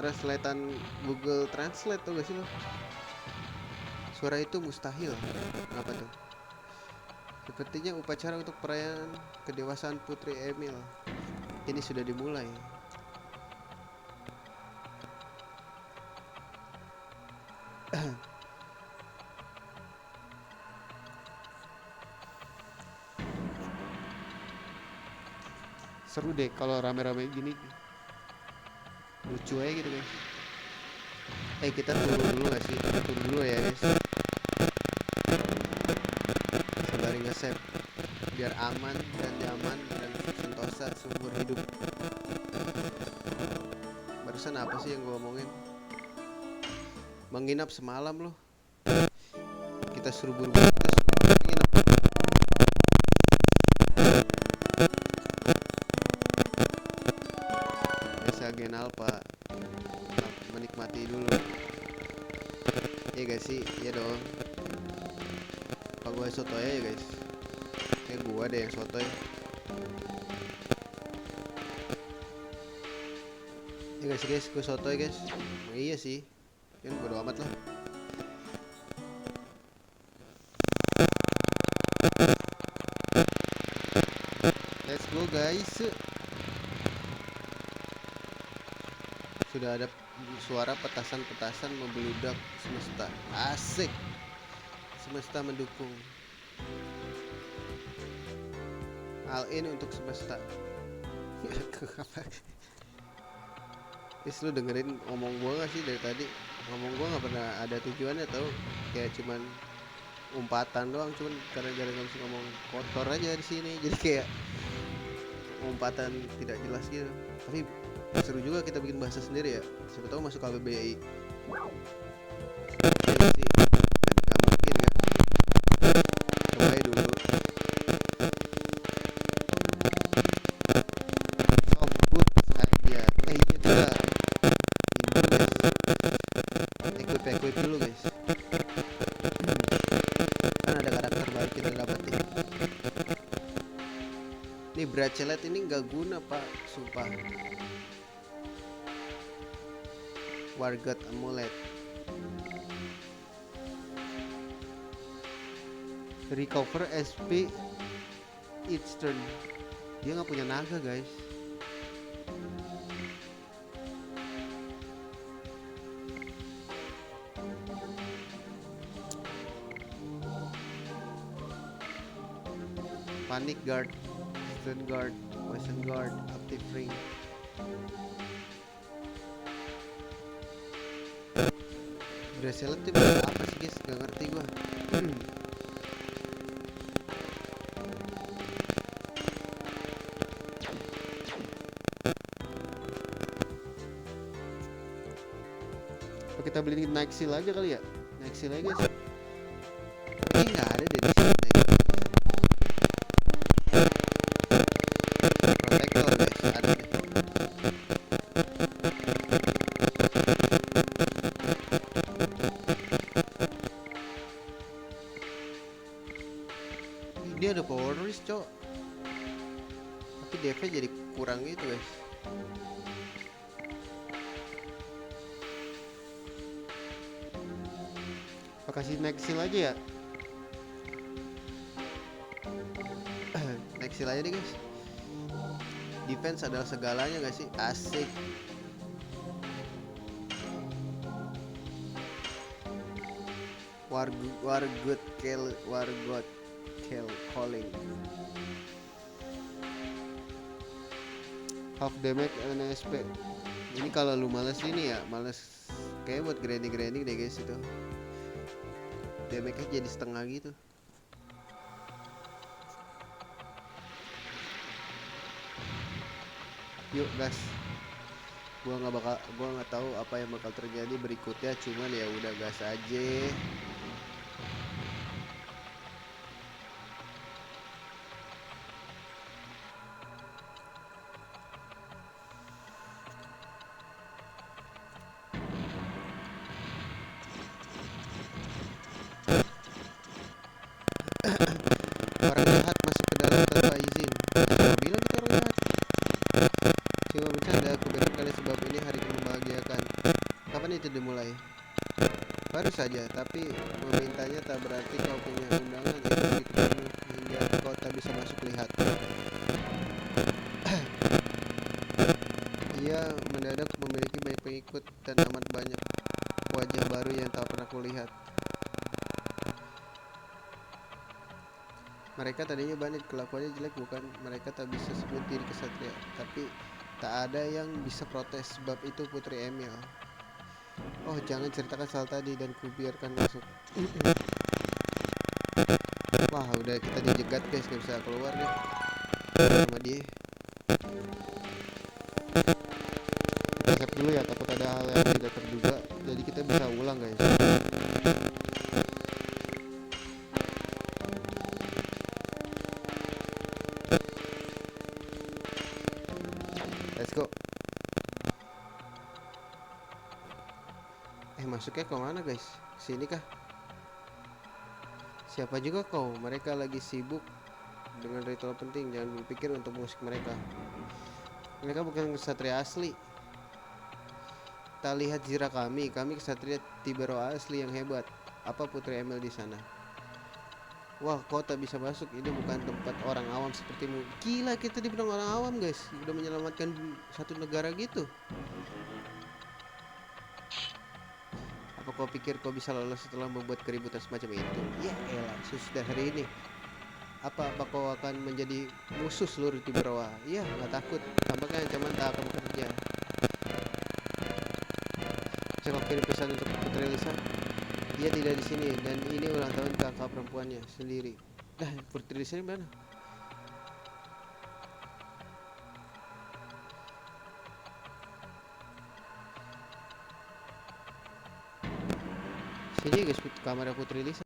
translatean Google Translate tuh gak sih lo? Suara itu mustahil. Apa tuh? Sepertinya upacara untuk perayaan kedewasaan Putri Emil ini sudah dimulai. Seru deh kalau rame-rame gini. Lucu aja gitu guys. Kita turun dulu gak sih? Kita turun dulu ya guys. Sembari nge-save biar aman dan nyaman dan sentosa seumur hidup. Barusan apa sih yang gue omongin? Menginap semalam loh. Kita suruh buru-buru, kita suruh menginap. Biasa Gen Alpha menikmati dulu. Iya gak sih? Iya dong. Apa gue sotoy ya guys? Kayak gue deh yang sotoy. Iya gak sih guys? Gue sotoy guys. Iya sih. Kan bodo amat lah. Let's go guys. Sudah ada suara petasan-petasan membeludak semesta. Asik. Semesta mendukung. All in untuk semesta. Lu dengerin ngomong gua gak sih dari tadi? Ngomong gua gak pernah ada tujuannya tau. Kayak cuman umpatan doang, cuman karena gak bisa ngomong kotor aja di sini. Jadi kayak umpatan tidak jelas gitu. Tapi seru juga kita bikin bahasa sendiri ya. Siapa tahu masuk KBBI. Iya sih. Gak mungkin kan. Coba aja dulu. Soft goods idea. Iya juga. Equip dulu guys. Kan ada karakter baru kita dapetin. Nih bracelet ini gak guna pak, sumpah. Wargot amulet. Recover SP each turn. Dia gak punya naga guys. Panic guard, stun guard, poison guard, active ring. Bracelet itu apa sih guys? Gak ngerti gua. Kita beli Nike Seal aja kali ya. Nike Seal aja guys. Ini nggak ada deh di sini Nike Seal. Protector guys, ada deh. Ini ada power risk cok. Tapi DP jadi kurang gitu guys. Kasih Nike Seal aja ya. Nike Seal aja deh guys. Defense adalah segalanya gak sih? Asik. Wargot calling. Half damage NSP. Ini kalau lu males ini ya, males kayak buat grinding deh guys itu. Damage-nya jadi setengah gitu. Yuk gas. Gua nggak tahu apa yang bakal terjadi berikutnya, cuman ya udah gas aja. Orang jahat masuk ke dalam tanpa izin. Bilang kita orang jahat. Cuma bercanda, aku biarkan kali sebab ini hari yang membahagiakan. kapan itu dimulai? Baru saja, tapi memintanya tak berarti kau punya undangan itu begitu penuh hingga kau tak bisa masuk. Lihat. Ia mendadak memiliki banyak pengikut dan amat banyak wajah baru yang tak pernah kulihat. Mereka tadinya bandit, kelakuannya jelek, bukan mereka tak bisa sebut diri kesatria, tapi tak ada yang bisa protes sebab itu Putri Emil. Oh, jangan ceritakan soal tadi dan kubiarkan masuk. Wah, udah kita dijegat guys, gak bisa keluar nih sama dia. Kita save dulu ya, takut ada hal yang tidak terduga, jadi kita bisa ulang guys. Let's go. Masuknya ke mana guys? Sini kah? Siapa juga kau? Mereka lagi sibuk dengan ritual penting. Jangan berpikir untuk musik mereka. Mereka bukan kesatria asli. Tak lihat zirah kami kesatria Tibero asli yang hebat. Apa Putri Emil di sana? Wah, kau tak bisa masuk. Ini bukan tempat orang awam sepertimu. Gila, kita dibilang orang awam guys. Udah menyelamatkan satu negara gitu. Apa kau pikir kau bisa lolos setelah membuat keributan semacam itu? Ya elah, sudah hari ini. Apa kau akan menjadi musuh seluruh Tiberoa? Iya, nggak takut. Tampaknya ancaman tak akan bekerja. Bisa kau kirim pesan untuk Putri Lisa? Ia tidak di sini dan ini ulang tahun kakak perempuannya sendiri. Dah, Putri Lisa mana? Sini guys, kamera Putri Lisa.